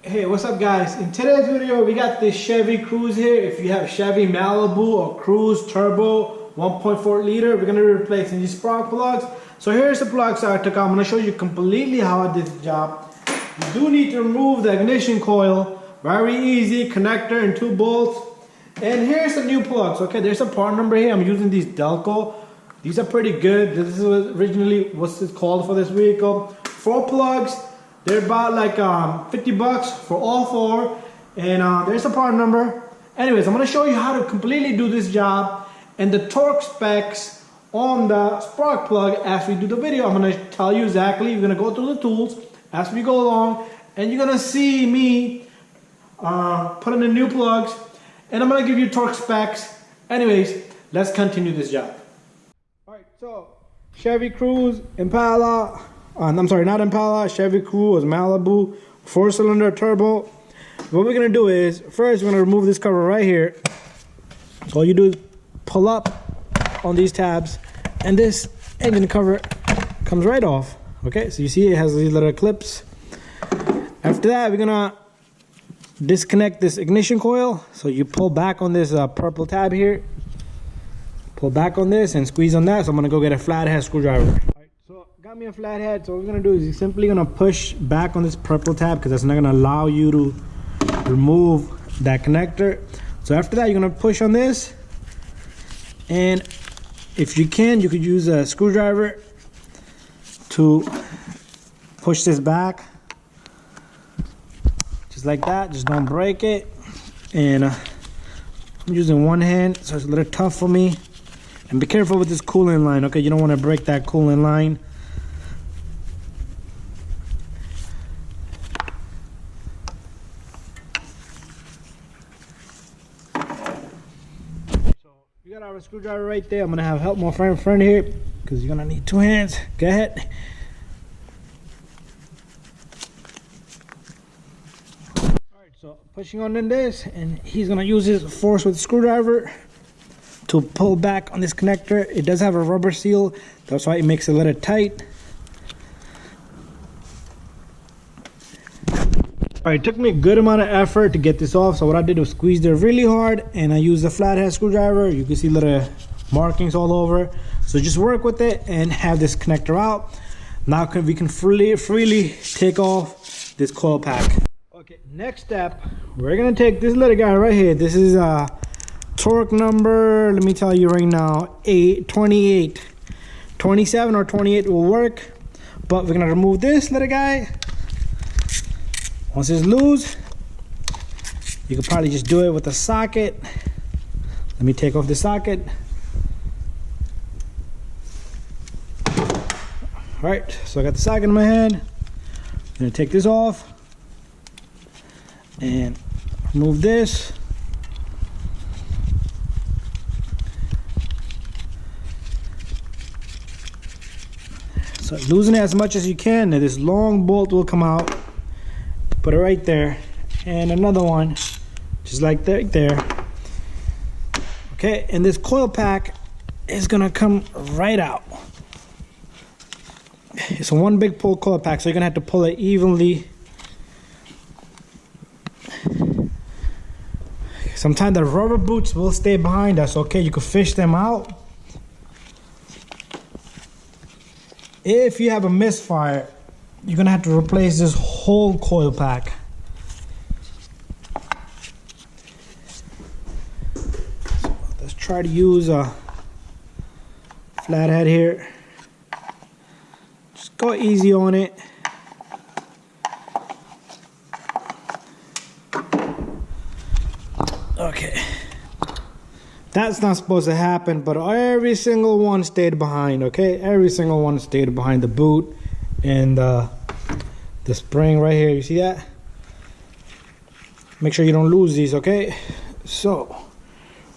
Hey, what's up guys? In today's video we got this Chevy CRUZE here. If you have Chevy MALIBU or CRUZE Turbo 1.4 liter, we're going to be replacing these spark plugs. So here's the plugs I took out. I'm going to show you completely how I did the job. You do need to remove the ignition coil. Very easy, connector and 2 bolts. And here's the new plugs. Okay, there's a part number here. I'm using these Delco. These are pretty good. This is originally what's it called for this vehicle. 4 plugs. They're about like 50 bucks for all 4. And there's the part number. Anyways, I'm going to show you how to completely do this job and the torque specs on the spark plug as we do the video. I'm going to tell you exactly. You're going to go through the tools as we go along. And you're going to see me put in the new plugs. And I'm going to give you torque specs. Anyways, let's continue this job. Alright, so Chevy CRUZE, Impala. I'm sorry, not Impala, Chevy CRUZE, Malibu, 4-cylinder turbo. What we're going to do is, first we're going to remove this cover right here. So all you do is pull up on these tabs, and this engine cover comes right off. Okay, so you see it has these little clips. After that, we're going to disconnect this ignition coil. So you pull back on this purple tab here. Pull back on this and squeeze on that. So I'm going to go get a flathead screwdriver. Got me a flathead, so what we're gonna do is you're simply gonna push back on this purple tab because that's not gonna allow you to remove that connector. So after that, you're gonna push on this, and if you can, you could use a screwdriver to push this back, just like that. Just don't break it. And I'm using one hand, so it's a little tough for me. And be careful with this coolant line, okay? You don't want to break that coolant line. You got our screwdriver right there. I'm gonna have help my friend here because you're gonna need 2 hands. Go ahead. Alright, so pushing on in this, and he's gonna use his force with the screwdriver to pull back on this connector. It does have a rubber seal, that's why it makes it a little tight. Alright, it took me a good amount of effort to get this off, so what I did was squeeze it really hard, and I used a flathead screwdriver. You can see little markings all over. So just work with it and have this connector out. Now we can freely take off this coil pack. Okay, next step, we're gonna take this little guy right here. This is torque number, let me tell you right now, 28. 27 or 28 will work, but we're gonna remove this little guy. Once it's loose, you could probably just do it with a socket. Let me take off the socket. All right, so I got the socket in my hand. I'm gonna take this off and remove this. So loosen it as much as you can, and this long bolt will come out. Put it right there, and another one just like that there. Okay, and this coil pack is gonna come right out. It's a one big pull coil pack, so you're gonna have to pull it evenly. Sometimes the rubber boots will stay behind us. Okay, you can fish them out. If you have a misfire, you're gonna have to replace this whole coil pack. So let's try to use a flathead here. Just go easy on it. Okay. That's not supposed to happen, but every single one stayed behind, okay? Every single one stayed behind the boot and the spring right here. You see that? Make sure you don't lose these, okay? So,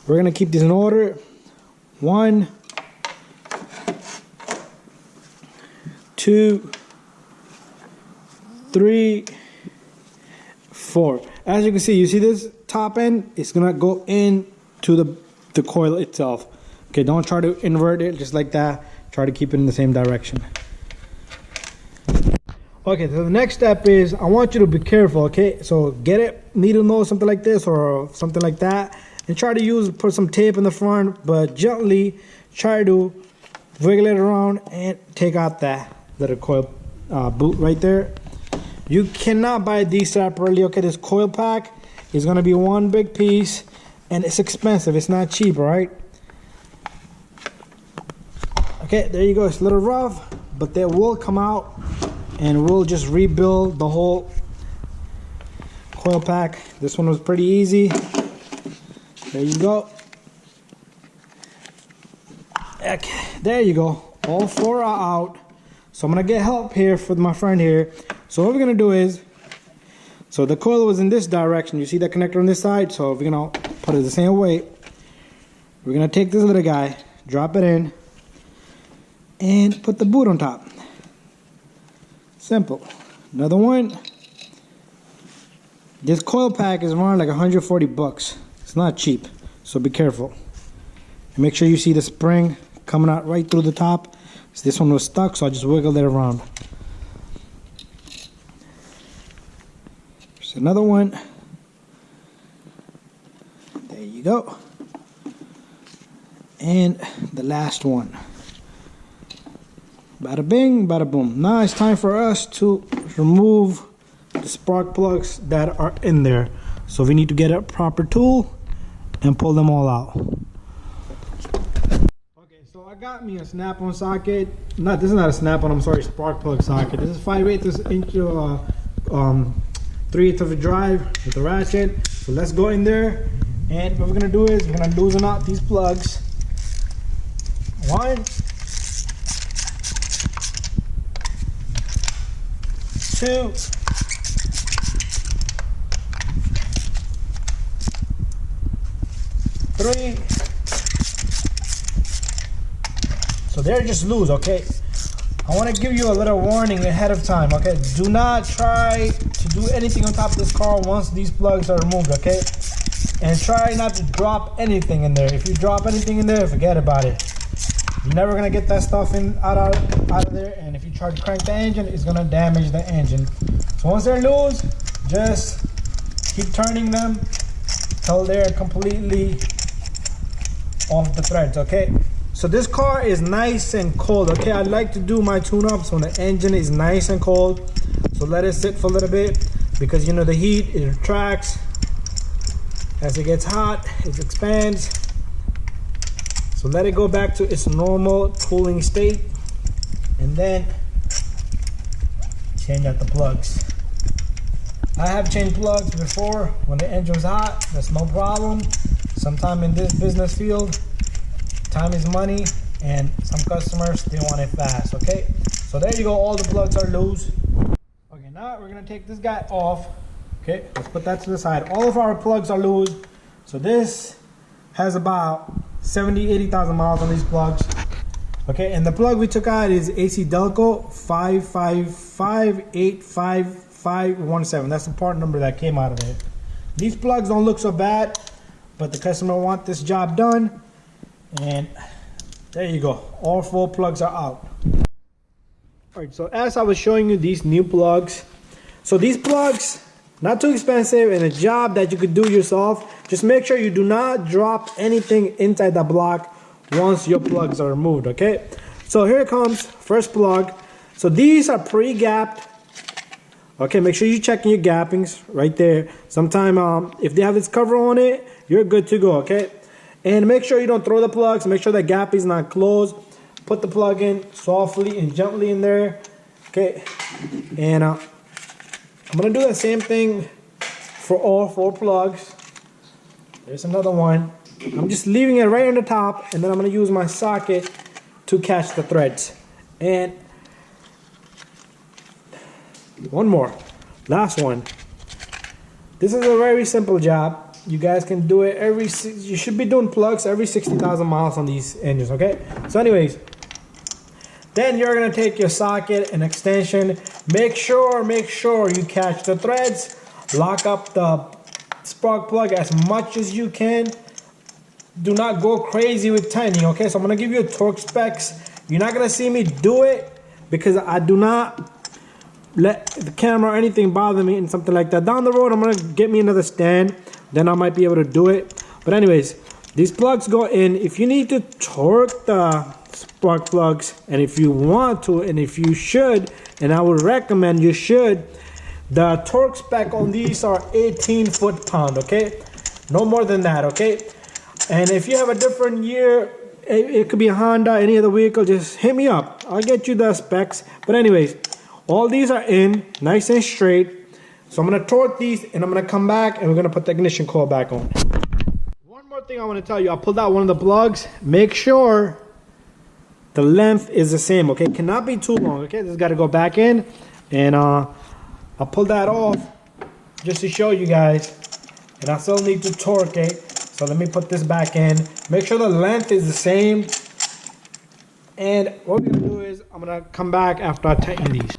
we're gonna keep these in order. 1, 2, 3, 4. As you can see, you see this top end? It's gonna go into the coil itself. Okay, don't try to invert it just like that. Try to keep it in the same direction. Okay, so the next step is I want you to be careful, okay? So get it, needle nose, something like this or something like that, and try to put some tape in the front, but gently try to wiggle it around and take out that little coil boot right there. You cannot buy these separately, okay? This coil pack is gonna be one big piece, and it's expensive, it's not cheap, right? Okay, there you go, it's a little rough, but they will come out. And we'll just rebuild the whole coil pack. This one was pretty easy. There you go. Okay, there you go. All four are out. So I'm gonna get help here for my friend here. So what we're gonna do is, so the coil was in this direction. You see that connector on this side? So we're gonna put it the same way. We're gonna take this little guy, drop it in, and put the boot on top. Simple. Another one. This coil pack is around like 140 bucks. It's not cheap, so be careful. And make sure you see the spring coming out right through the top. So this one was stuck, so I just wiggled it around. There's another one. There you go. And the last one. Bada bing, bada boom. Now it's time for us to remove the spark plugs that are in there. So we need to get a proper tool and pull them all out. Okay, so I got me a snap-on socket. This is not a snap-on, I'm sorry, spark plug socket. This is 5/8 inch, 3/8 of a drive with a ratchet. So let's go in there, and what we're gonna do is we're gonna loosen out these plugs. 1, 2, 3. So they're just loose, okay? I want to give you a little warning ahead of time, okay? Do not try to do anything on top of this car once these plugs are removed, okay? And try not to drop anything in there. If you drop anything in there, forget about it. You're never gonna get that stuff out of there, and if you try to crank the engine, it's gonna damage the engine. So once they're loose, just keep turning them till they're completely off the threads, okay? So this car is nice and cold, okay? I like to do my tune-ups when the engine is nice and cold. So let it sit for a little bit, because you know the heat, it retracts. As it gets hot, it expands. So let it go back to its normal cooling state, and then change out the plugs. I have changed plugs before when the engine was hot. That's no problem. Sometime in this business field, time is money, and some customers, they want it fast, okay? So there you go, all the plugs are loose. Okay, now we're gonna take this guy off. Okay, let's put that to the side. All of our plugs are loose. So this has about 80,000 miles on these plugs. Okay, and the plug we took out is AC Delco 555855517. That's the part number that came out of it. These plugs don't look so bad, but the customer wants this job done. And there you go, all 4 plugs are out. All right, so as I was showing you these new plugs, so these plugs, not too expensive and a job that you could do yourself. Just make sure you do not drop anything inside the block once your plugs are removed, okay? So here comes first plug. So these are pre-gapped. Okay, make sure you're checking your gappings right there. Sometime if they have this cover on it, you're good to go, okay? And make sure you don't throw the plugs. Make sure the gap is not closed. Put the plug in softly and gently in there, okay? And I'm gonna do the same thing for all 4 plugs. There's another one. I'm just leaving it right on the top, and then I'm gonna use my socket to catch the threads. And one more, last one. This is a very simple job. You guys can do it you should be doing plugs every 60,000 miles on these engines, okay? So anyways, then you're gonna take your socket and extension. Make sure you catch the threads. Lock up the spark plug as much as you can. Do not go crazy with tightening, okay? So I'm gonna give you a torque specs. You're not gonna see me do it because I do not let the camera or anything bother me and something like that. Down the road, I'm gonna get me another stand. Then I might be able to do it. But anyways, these plugs go in. If you need to torque the spark plugs, and if you want to, and if you should, and I would recommend you should, the torque spec on these are 18 foot-pound, okay? No more than that, okay? And if you have a different year, it could be a Honda, any other vehicle, just hit me up. I'll get you the specs. But anyways, all these are in, nice and straight. So I'm gonna torque these, and I'm gonna come back, and we're gonna put the ignition coil back on. One more thing I wanna tell you, I pulled out one of the plugs. Make sure the length is the same, okay? It cannot be too long, okay? This gotta go back in, and I pulled that off just to show you guys, and I still need to torque it. So let me put this back in. Make sure the length is the same. And what we're gonna do is I'm gonna come back after I tighten these.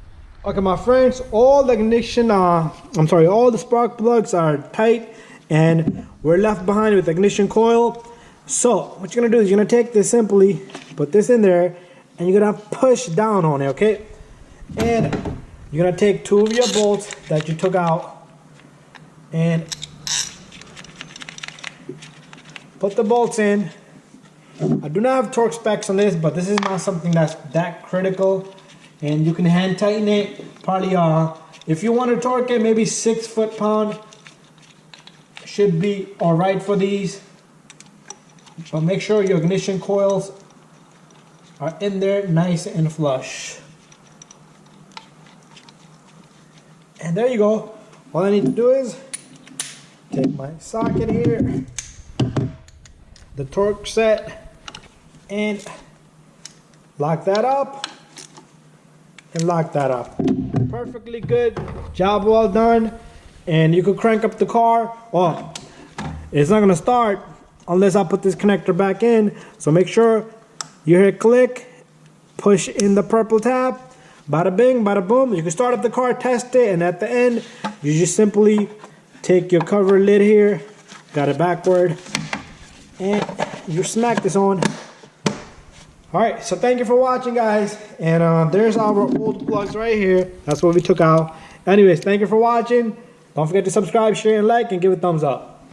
Okay, my friends, all the ignition, all the spark plugs are tight, and we're left behind with the ignition coil. So what you're gonna do is you're gonna take this, simply put this in there, and you're gonna push down on it, okay? And you're gonna take two of your bolts that you took out and put the bolts in. I do not have torque specs on this, but this is not something that's that critical, and you can hand tighten it. Probably if you want to torque it, maybe 6 foot-pound should be all right for these. But make sure your ignition coils are in there nice and flush. And there you go. All I need to do is take my socket here, the torque set, and lock that up and lock that up. Perfectly good. Job well done. And you could crank up the car. Well, it's not gonna start unless I put this connector back in. So make sure you hit click, push in the purple tab, bada bing, bada boom. You can start up the car, test it, and at the end, you just simply take your cover lid here, got it backward, and you smack this on. Alright, so thank you for watching, guys. And there's our old plugs right here. That's what we took out. Anyways, thank you for watching. Don't forget to subscribe, share, and like, and give it a thumbs up.